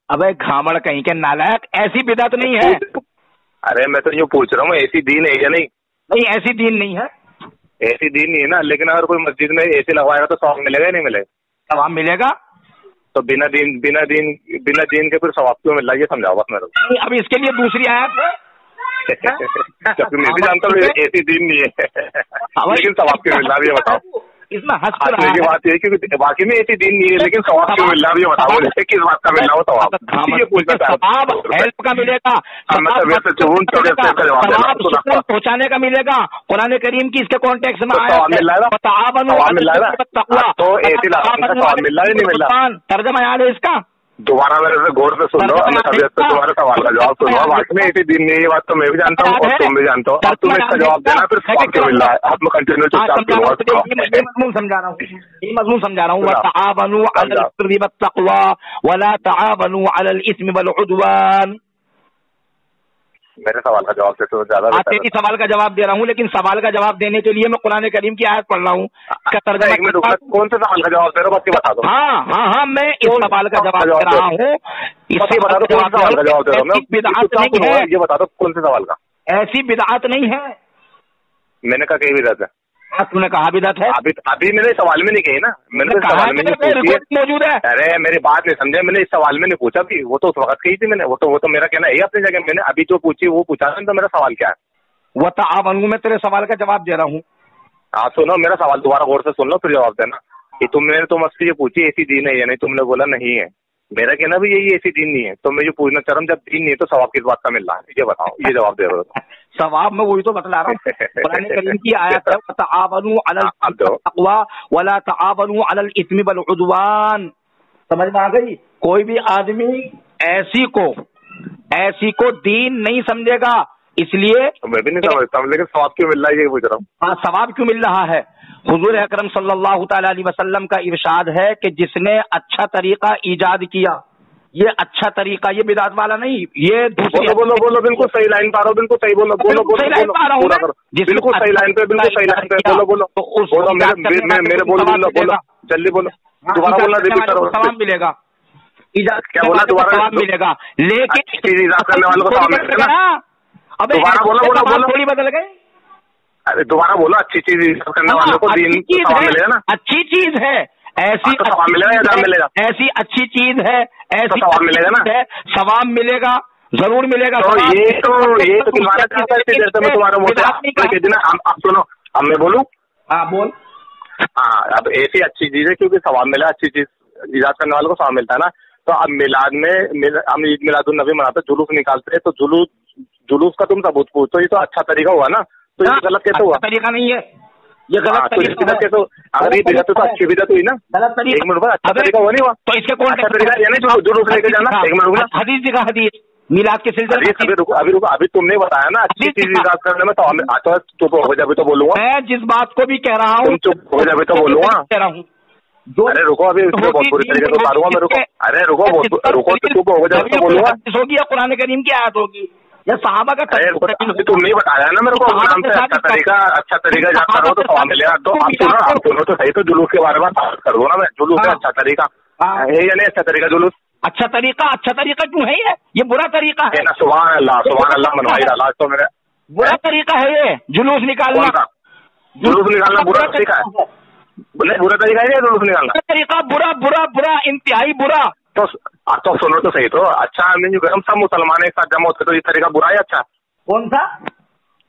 अबे घामड़ कहीं के नालायक, ऐसी बिदअत नहीं है। अरे मैं तो यूँ पूछ रहा हूँ ऐसी दीन है या नहीं? नहीं ऐसी दीन नहीं है। ऐसी दीन नहीं है ना, लेकिन अगर कोई मस्जिद में ऐसी लगवाएगा तो सवाब मिलेगा ही नहीं मिलेगा? सवाब मिलेगा। तो बिना दीन के फिर सवाब क्यों मिल रहा है ये समझाओ बस मेरे को। अब इसके लिए दूसरी आयत है मैं भी जानता हूँ ऐसी दीन नहीं है लेकिन सवाब क्यों मिल रहा है ये बताओ। इसमें हंसने की बात है क्योंकि बाकी में ऐसी दीन नहीं है लेकिन सवाब क्यों मिल रहा है ये बताओ, किस बात का मिल रहा हो सवाब ये पूछना चाहता हूँ। हेल्प का मिलेगा, पहुँचाने का मिलेगा, कुरान करीम की इसके कॉन्टेक्स्ट में आया तर्जमा याद है इसका? दोबारा मेरे से गौर से सुन लो, तुम्हारे सवाल का जवाब सुनो। बाकी में ऐसी दिन नहीं है, ये बात तो मैं भी जानता हूँ और तुम भी जानते हो। अब तुम इसका जवाब देना फिर सवाल क्यों मिल रहा है? अब मैं कंटिन्यू मजमून समझा रहा हूँ, ये मजमून समझा रहा हूँ। वतआवनु अलल बिर्रि वत्तक़वा वला तआवनु अलल इस्मि वल उद्वान। मेरे सवाल का जवाब देते हो ज्यादा। तेरी सवाल का जवाब दे रहा हूँ, लेकिन सवाल का जवाब देने के लिए मैं कुरान करीम की आयत पढ़ रहा हूँ। कौन से सवाल का जवाब दे रहे हो बाकी बता दो। हाँ मैं इस सवाल का जवाब दे रहा हूँ। बता दो कौन सा सवाल का जवाब दे रहा हूँ? बिदअत नहीं है, ये बता दो कौन से सवाल का? ऐसी बिदअत नहीं है। मैंने कहा कई बिदअत है? तूने कहा बिदअत है? अभी मैंने सवाल में नहीं कही ना, मैंने सवाल में मौजूद है। अरे मेरी बात नहीं समझे, मैंने इस सवाल में नहीं पूछा भी, वो तो उस वक्त कही थी मैंने, वो तो मेरा कहना है अपनी जगह, मैंने अभी जो पूछी वो पूछा था, तो मेरा सवाल क्या है? वो ताआवनु, मैं तेरे सवाल का जवाब दे रहा हूँ। हाँ सुनो, मेरा सवाल दोबारा गौर से सुन लो फिर जवाब देना। कि तुमने तो मुझसे ये पूछी ऐसी दीन है या नहीं, तुमने बोला नहीं है, मेरा कहना भी यही ऐसी दीन नहीं है, तो मैं जो पूछना चाह रहा हूँ जब दीन नहीं है तो सवाब किस बात का मिल रहा है, ये बताओ, ये जवाब दे रहे हो। सवाब में वही तो बतला रहा हूँ, कुरान करीम की आयत है तआवनु अलल तक़वा वला तआवनु अलल इस्मि वल उद्वान। समझ में आ गई? कोई भी आदमी ऐसी को दीन नहीं समझेगा, इसलिए मैं भी नहीं समझता हूँ, लेकिन सवाब क्यों मिल रहा है ये पूछ रहा हूँ। हाँ, सवाब क्यों मिल रहा है? हुजूर अकरम सल्लल्लाहु तआला अलैहि वसल्लम का इरशाद है कि जिसने अच्छा तरीका ईजाद किया, ये अच्छा तरीका, ये बिदात वाला नहीं, ये दूसरी। बोलो बिल्कुल सही लाइन पा रहा हूँ, बिल्कुल सही बोलो, बिल्कुल सही लाइन पे, बिल्कुल सही लाइन पे बोलो मेरे बोलो जल्दी बोलो, दोबारा बोलना, रिपीट करो। सवाब मिलेगा, क्या बोला दोबारा? सवाब मिलेगा, लेकिन ईजाद करने वालों को सवाब मिलेगा। अब दोबारा बोलो थोड़ी बदल गई। अरे दोबारा बोलो, अच्छी चीज करने वालों को दीन सवाब मिलेगा ना? अच्छी चीज है, ऐसी तो सवाब मिलेगा या दाम मिलेगा? ऐसी अच्छी चीज है, ऐसी सवाब मिलेगा ना? सवाब मिलेगा, जरूर मिलेगा। तो ये तो तुम्हारा चाहता है देर से मैं तुम्हारा मोटा। अब सुनो, अब मैं बोलूं? हाँ बोल। हाँ, अब ऐसी अच्छी चीज है क्योंकि सवाब मिला, अच्छी चीज ईजाद करने वालों को सवाब मिलता है ना। तो अब मिलाद में हम ईद मिलादुन नबी मनाते, जुलूस निकालते हैं, तो जुलूस का तुम सबूत पूछो, ये तो अच्छा तरीका हुआ ना, तो ये गलत कैसे हुआ? तरीका नहीं है ये, गलत तरीका कैसे? अगर ये बिदअत है तो अच्छी बिदअत हुई ना? गलत तरीका। एक मिनट, अच्छा तरीका हुआ नहीं हुआ तो इसके कौन अच्छा तरीका? यानी जुलूस लेके जाना। एक मिनट, हदीस दिखा, हदीस मिलाद के सिलसिले। अभी रुको, अभी तुमने बताया ना अच्छी चीज ईजाद करने में, तो चुप हो जाए तो बोलूंगा। मैं जिस बात को भी कह रहा हूँ, चुप हो जाए तो बोलूंगा, कह रहा हूँ। अरे रुको, अभी बहुत बुरी तरीके से उतारूंगा मैं, रुको। अरे रुको तो चुप हो जाए तो बोलूंगा। होगी या कुरान करीम की आयत होगी या सहाबा का? तुम नहीं बताया ना मेरे को, नाम से अच्छा तरीका ईजाद करो तो सवाब मिलेगा। तो आप सुनो तो सही, तो जुलूस के बारे में बात कर दो ना। मैं जुलूस है अच्छा तरीका है या नहीं? अच्छा तरीका जुलूस, अच्छा तरीका क्यों है? ये बुरा तरीका है ना? सुभान अल्लाह मनवाई डाला तो मेरे, बुरा तरीका है ये जुलूस निकालना। जुलूस निकालना बुरा तरीका है? बुरा तरीका है जुलूस निकालना? तरीका बुरा, इंतहाई बुरा। तो सुनो तो सही, तो अच्छा हम सब मुसलमान एक साथ जमा होते तो ये तरीका बुरा है अच्छा? कौन सा?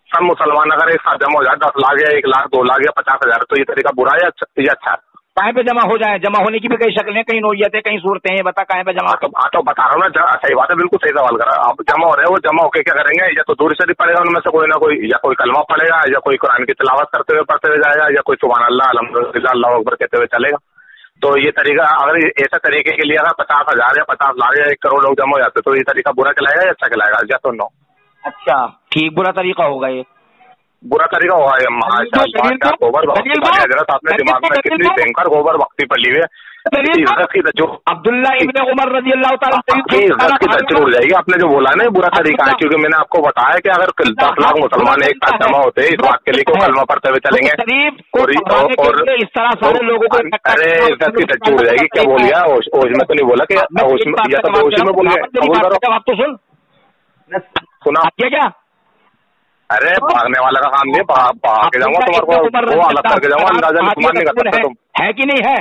सब मुसलमान अगर एक साथ जमा हो जाए, 10 लाख या 1 लाख 2 लाख या 50,000, तो ये तरीका बुरा है ये अच्छा? कहाँ पे जमा हो जाए? जमा होने की भी कई शक्लें, कई नोयतें, कई सूरतें हैं, बता कहाँ पे जमा? तो बता रहा हूँ ना, सही बात है, बिल्कुल सही सवाल करा। आप जमा हो रहे हो, वो जमा होके क्या करेंगे? या तो दूर शरीफ पड़ेगा उनमें से कोई ना कोई, या कोई कलमा पड़ेगा, या कोई कुरान की तिलावत करते हुए जाएगा, या कोई सुभान अल्लाह अल्हम्दुलिल्लाह अल्लाहु अकबर कहते हुए चलेगा। तो ये तरीका, अगर ऐसा तरीके के लिए अगर 50,000 या 50 लाख या 1 करोड़ लोग जमा हो जाते तो ये तरीका बुरा कहलाएगा या अच्छा कहलाएगा? या तो नो? अच्छा ठीक, बुरा तरीका होगा ये, बुरा तरीका होगा ये। गोबर भक्ति आपने दिमाग में कितनी भयंकर गोबर भक्ति पड़ी हुई है। अब्दुल्ला इब्ने उमर रज़ियल्लाहु ताला इज्जत उड़ जाएगी। आपने जो बोला ना बुरा तरीका है, क्योंकि मैंने आपको बताया कि अगर 10 लाख मुसलमान एक साथ जमा होते इस बात के लिए को कलमा पढ़ते हुए चलेंगे और इस तरह सारे लोगों को, अरे इज्जत की टच्ची उड़ जाएगी। क्या बोल गया? ओश में तो नहीं बोला कि ओश में, या तो ओश में बोल गया। आप तो सुना क्या? अरे भागने वाला का काम नहीं, भाग के जाऊंगा तुम्हारे को, वो अलग करके जाऊंगा, अंदाजा नहीं कर सकते तुम, है कि नहीं है?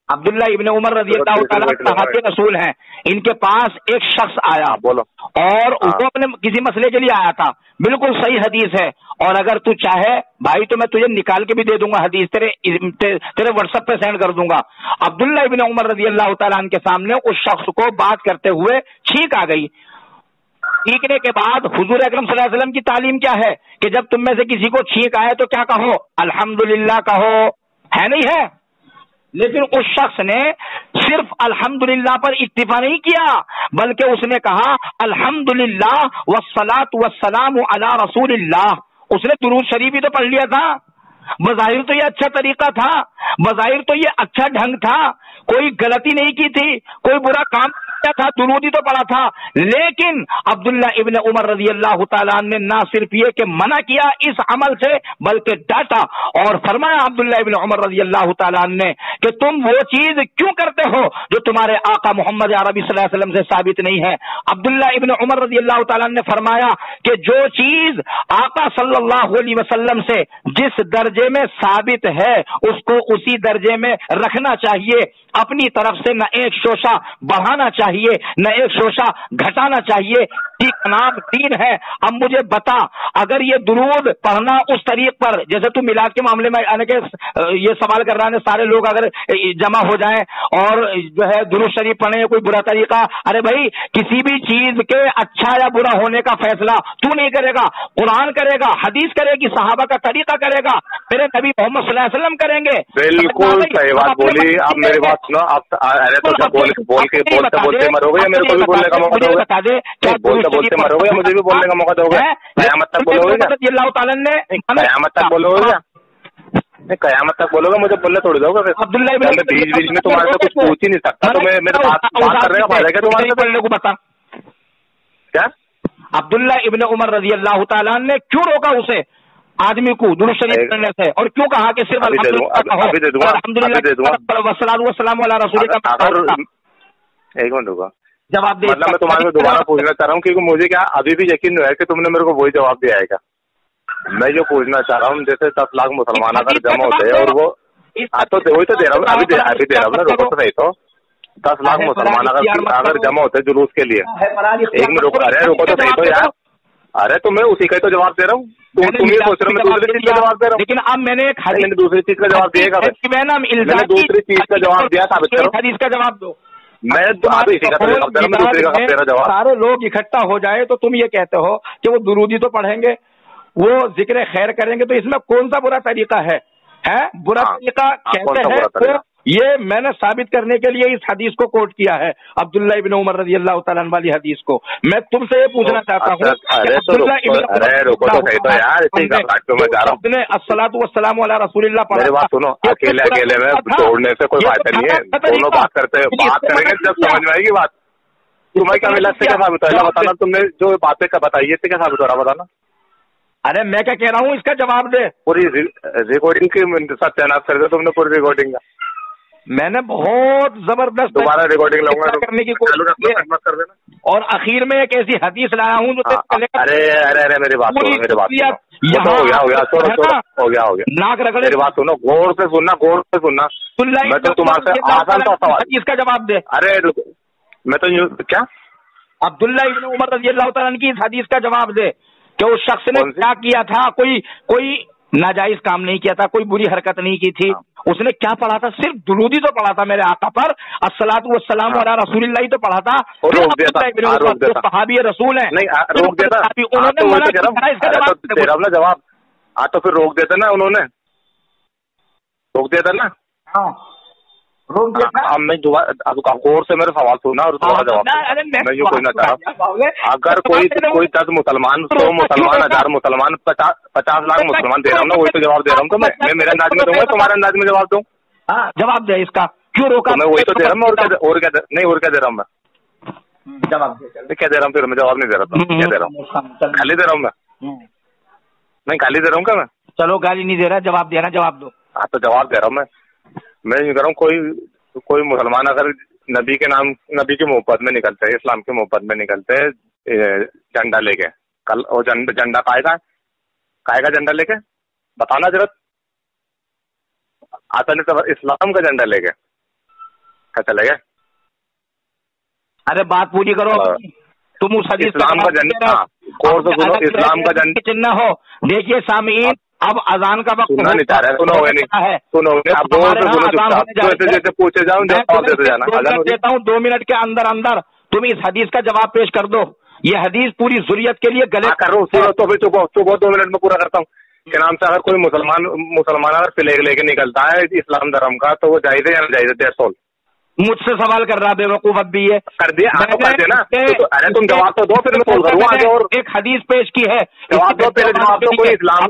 अब्दुल्ला इब्ने उमर रज़ियल्लाहु ताला सहाबे रसूल हैं, इनके पास एक शख्स आया, बोलो, और वो अपने किसी मसले के लिए आया था। बिल्कुल सही हदीस है, और अगर तू चाहे भाई तो मैं तुझे निकाल के भी दे दूंगा हदीस, तेरे व्हाट्सएप पे सेंड कर दूंगा। अब्दुल्ला इब्ने उमर रज़ियल्लाहु ताला के सामने उस शख्स को बात करते हुए छींक आ गई। छींकने के बाद हुजूर अकरम सल्लल्लाहु अलैहि वसल्लम की तालीम क्या है कि जब तुम में से किसी को छींक आए तो क्या कहो? अल्हम्दुलिल्लाह कहो, है नहीं है? लेकिन उस शख्स ने सिर्फ अल्हम्दुलिल्लाह पर इक्तिफा नहीं किया, बल्कि उसने कहा अल्हम्दुलिल्लाह वस्सलातु वस्सलामु अला रसूलिल्लाह। उसने दुरूद शरीफ ही तो पढ़ लिया था। बज़ाहिर तो ये अच्छा तरीका था, बज़ाहिर तो ये अच्छा ढंग था, कोई गलती नहीं की थी, कोई बुरा काम क्या था, दुरूद ही तो पढ़ा था। लेकिन अब्दुल्ला इब्न उमर रजी अल्लाह तआला ने ना सिर्फ ये कि मना किया इस अमल से, बल्कि डांटा और फरमाया अब्दुल्ला इब्न उमर रजी अल्लाह तआला ने कि तुम वो चीज क्यों करते हो जो तुम्हारे आका मोहम्मद अरबी सल्लल्लाहु अलैहि वसल्लम से साबित नहीं है। अब्दुल्ला इब्न उमर रजी अल्लाह तआला ने फरमाया कि जो चीज आका सल्लल्लाहु अलैहि वसल्लम से जिस दर्जे में साबित है उसको उसी दर्जे में रखना चाहिए, अपनी तरफ से न एक शोशा बढ़ाना चाहिए न एक शोशा घटाना चाहिए। ठीक नाम दीन है। अब मुझे बता, अगर ये दुरूद पढ़ना उस तरीक पर, जैसे तू मिलाद के मामले में आने के ये सवाल कर रहा है, सारे लोग अगर जमा हो जाएं और जो है दुरूद शरीफ पढ़े कोई बुरा तरीका, अरे भाई किसी भी चीज के अच्छा या बुरा होने का फैसला तू नहीं करेगा, कुरान करेगा, हदीस करेगी, सहाबा का तरीका करेगा, मेरे नबी मोहम्मद सल्लल्लाहु अलैहि वसल्लम करेंगे। बिल्कुल सही बात बोली। आप मेरी बात सुनो, आप अरे तो बोलते मरोगे या मेरे को भी बोलने का मौका दोगे? बता दे, क्या बोलते मरोगे या मुझे भी बोलने का मौका दोगे? कयामत तक बोलोगे क्या? अल्लाह ताला ने कयामत तक बोलोगे क्या? नहीं, कयामत तक बोलोगे, मुझे बोलने थोड़ी दोगे। अब्दुल्ला मैं बीच बीच में तुम्हारे से कुछ पूछ ही नहीं सकता, तो मैं मेरे बात करने का फायदा क्या तुम्हारे से? बोलने को बता क्या अब्दुल्ला इब्न उमर रजी अल्लाह ताला ने क्यों रोका उसे आदमी को दुरूद शरीफ पढ़ने से, और क्यों कहा कि सिर्फ एक मिनट होगा जवाब दे। मतलब मैं तुम्हारे से दोबारा पूछना चाह रहा हूँ, क्योंकि मुझे क्या अभी भी यकीन नहीं है कि तुमने मेरे को वही जवाब दिया है क्या। मैं जो पूछना चाह रहा हूँ, जैसे 10 लाख मुसलमान अगर जमा होते हैं और वो तो वही तो दे रहा हूँ, अभी दे रहा हूँ ना, रुको तो सही। तो 10 लाख मुसलमान अगर जमा होते जुलूस के लिए, एक में रुको, अरे रुको तो सही तो यार, अरे तो मैं उसी का ही तो जवाब दे रहा हूँ। तुम ये सोच रहे हो मैं दूसरी चीज का जवाब दे रहा हूँ। लेकिन अब मैंने मैंने दूसरी चीज का जवाब दिएगा, मैंने दूसरी चीज का जवाब दिया, साबित करो। हदीस का जवाब दो। मैं आप इसी का जवाब दे रहा हूँ, दूसरे का तेरा जवाब। सारे लोग इकट्ठा हो जाए तो तुम ये कहते हो कि वो दुरूदी तो पढ़ेंगे, वो जिक्र खैर करेंगे, तो इसमें कौन सा बुरा तरीका है? बुरा तरीका कहते हैं तो ये मैंने साबित करने के लिए इस हदीस को कोट किया है, अब्दुल्ला इब्न उमर रजी अल्लाह तआला वाली हदीस को। मैं तुमसे ये पूछना चाहता हूँ, अपने अस्सलातु वस्सलामु अला रसूलिल्लाह पढ़ा। मेरी बात सुनो, अकेले अकेले में तोड़ने से कोई फायदा नहीं है, दोनों बात करेंगे जब समझ में आएगी बात। तुम्हें क्या मिला, इससे क्या साबित हो रहा बताना, तुमने जो बातें का बताई इससे क्या साबित हो रहा बताना। अरे मैं क्या कह रहा हूँ, इसका जवाब दे। पूरी रिकॉर्डिंग की सत्यानाश कर दो तुमने, पूरी रिकॉर्डिंग का। मैंने बहुत जबरदस्त दोबारा रिकॉर्डिंग लूंगा करने की कोशिश कर देना, और आखिर में एक ऐसी हदीस लाया हूँ जो अरे अरे अरे मेरी बात सुनो, मेरी बात सुनो, हो गया नाक रगड़े। मेरी बात सुनो, गौर से सुनना, गौर से सुनना। मैं तो तुम्हारे आसान सा सवाल, इसका जवाब दे। अरे मैं तो क्या अब्दुल्ला इब्न उमर रजी अल्लाह तआला की इस हदीस का जवाब दे कि उस शख्स ने क्या किया था, कोई नाजायज काम नहीं किया था, कोई बुरी हरकत नहीं की थी, उसने क्या पढ़ा था, सिर्फ दुरूदी तो पढ़ा था मेरे आका पर, अस्सलातु वस्सलामु अला रसूलिल्लाह तो पढ़ा था, सहाबी रसूल है, नहीं रोक देता उन्होंने मना किया, इसका जवाब ना जवाब। हाँ तो फिर रोक देते ना, उन्होंने रोक दिया था ना। अब मैं गौर से मेरे सवाल सुना और तुम्हारा जवाब। मैं यूँ पूछना चाह रहा हूँ, अगर कोई 10 मुसलमान, 100 मुसलमान, 1000 मुसलमान, 50 लाख मुसलमान दे रहा हूँ ना, वही तो जवाब दे रहा हूँ। तो मैं मेरे अंदाज में दूंगा, तुम्हारे अंदाज में जवाब दूँ। जवाब दे इसका, क्यों रोका? मैं वही तो दे रहा हूँ, और क्या दे रहा हूँ मैं? जवाब क्या दे रहा हूँ? फिर मैं जवाब नहीं दे रहा था, क्या दे रहा हूँ? खाली दे रहा हूँ मैं खाली दे रहा हूँ क्या मैं? चलो गाली नहीं दे रहा, जवाब देना, जवाब दो। हाँ तो जवाब दे रहा हूँ मैं ये कह रहा हूँ, कोई मुसलमान अगर नबी के नाम, नबी की मोहब्बत में निकलते हैं, इस्लाम की मोहब्बत में निकलते हैं झंडा लेके, कल वो झंडा कायगा झंडा लेके बताना जरा, आता नहीं तो इस्लाम का झंडा लेके क्या चलेगा? अरे बात पूरी करो तुम। उस हदीस इस्लाम का झंडा, इस्लाम का झंडा चिन्ह हो। देखिए सामीन, अब अजान का वक्त सुनना नहीं चाह रहा है, सुनोगे अब जैसे पूछे जाऊँ जवाब देते जाना। देता हूँ 2 मिनट के अंदर अंदर तुम इस हदीस का जवाब पेश कर दो। ये हदीस पूरी ज़ुरियत के लिए गले करो, तो फिर चुप 2 मिनट में पूरा करता हूँ। के नाम से अगर कोई मुसलमान अगर फ्लैग लेके निकलता है इस्लाम धर्म का, तो वो जायज़ है या ना जायज़ है? मुझसे सवाल कर रहा बेवकूफ अब भी ये कर दिया, आप कर दिया ना। अरे तुम जवाब तो दो, फिर मैं कॉल करूँगा आगे। और एक हदीस पेश की है, जवाब दो, पहले जवाब दो। कोई इस्लाम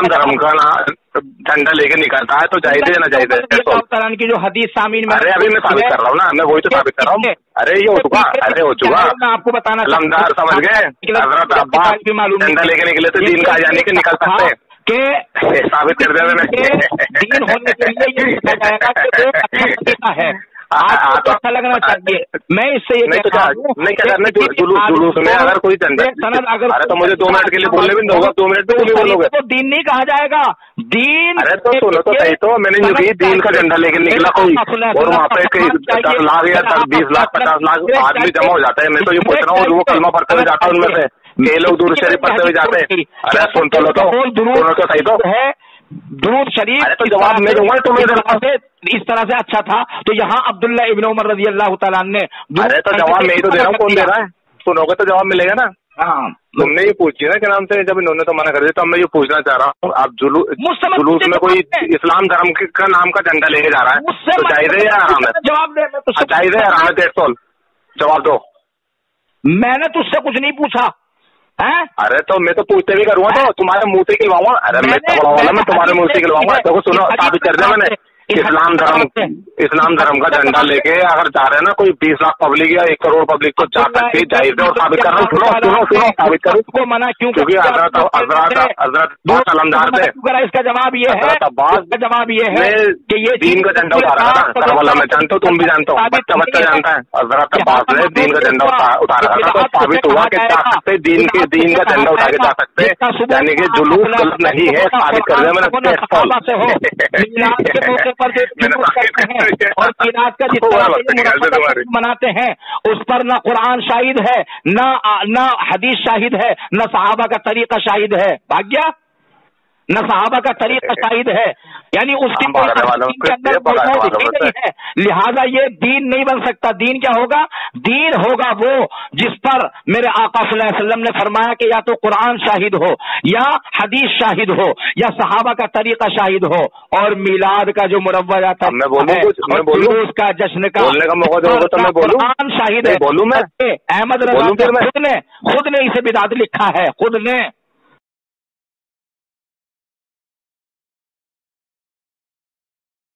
धर्म का ना झंडा लेके निकलता है तो जायज है ना जायज है की जो हदीस सामीन में। अरे अभी मैं साबित कर रहा हूँ ना, मैं वही तो साबित कर रहा हूँ। अरे ये हो चुका, अरे हो चुका, मैं आपको बताना लमदार समझ गए। हजरत अब्बास झंडा लेके निकले तो दीन का यानी कि निकल सकते हैं के साबित कर दिया मैंने। दीन होने के लिए ये कहा जाएगा कि एक अच्छा तरीका है, आपको अच्छा लगना चाहिए। मैं इससे ये नहीं क्या करना जुलूस में अगर कोई झंडा, अरे तो मुझे 2 मिनट के लिए बोलने भी दोगे, 2 मिनट तो बोलोगे तो दीन नहीं कहा जाएगा। दीन, अरे तो सुनो तो सही, तो मैंने जो की दीन का झंडा लेके निकला कोई, और वहाँ पे 10 लाख या 20 लाख 50 लाख आदमी जमा हो जाता है। मैं तो ये पूछ रहा हूँ, वो कलमा पढ़ते हुए जाता है उनमें से, कई लोग दूर शरीफ पढ़ते हुए जाते हैं। अरे सुन तो लो तो सही तो है दुरूद शरीफ। तो जवाब मैं दूंगा तुम्हें, इस तरह से अच्छा था तो यहाँ अब्दुल्ला इब्न उमर रज़ी अल्लाह तआला ने। अरे तो जवाब मैं ही तो दे रहा हूँ, कौन दे रहा है? सुनोगे तो जवाब मिलेगा ना। हाँ, तुमने ये पूछी ना क्या नाम से, जब इन्होंने तो मना कर दिया, तो मैं ये पूछना चाह रहा हूँ, आप जुलूस में कोई इस्लाम धर्म का नाम का झंडा लेके जा रहा है तो जायज है या हराम है? जवाब दे, जायज है हराम है? जवाब दो। मैंने तुझसे कुछ नहीं पूछा है। अरे तो मैं तो पूछते भी करूँगा, तो तुम्हारे मुंह से खिलवाऊंगा। अरे मैं तुम्हारे मुंह से खिलवाऊंगा। देखो सुनो, साबित कर दिया मैंने, इस्लाम धर्म का झंडा लेके अगर जा रहे हैं ना कोई 20 लाख पब्लिक या 1 करोड़ पब्लिक तो जा सकती है, जाहिर है। और साबित कर रहा हूँ, सुनो साबित करूँ को मना क्यों? क्योंकि हजरत अलमदार थे। इसका जवाब ये है, इसका जवाब ये है कि ये दीन का झंडा उतारा था करबला में, जानते हो, तुम भी जानते हो, बच्चा जानता है। हजरत अब्बास ने दीन का झंडा उतारा था, तो साबित हुआ कि जा सकते दीन का झंडा उठा के जा सकते, यानी कि जुलूस गलत नहीं है। साबित कर दिया मैंने। और मीलाद का जितना मनाते हैं उस पर ना कुरान शाहिद है, ना हदीस शाहिद है, ना सहाबा का तरीका शाहिद है। भाग्या न सहाबा का तरीका शाहिद है, यानी उसके नहीं है। लिहाजा ये दीन नहीं बन सकता। दीन क्या होगा? दीन होगा वो जिस पर मेरे आका सल्लल्लाहु अलैहि वसल्लम ने फरमाया कि या तो कुरान शाहिद हो, या हदीस शाहिद हो, या सहाबा का तरीका शाहिद हो। और मिलाद का जो मुरव्वजा था उसका जश्न का कुरान शाहिद है। अहमद रजा खुद ने इसे बिदात लिखा है, खुद ने।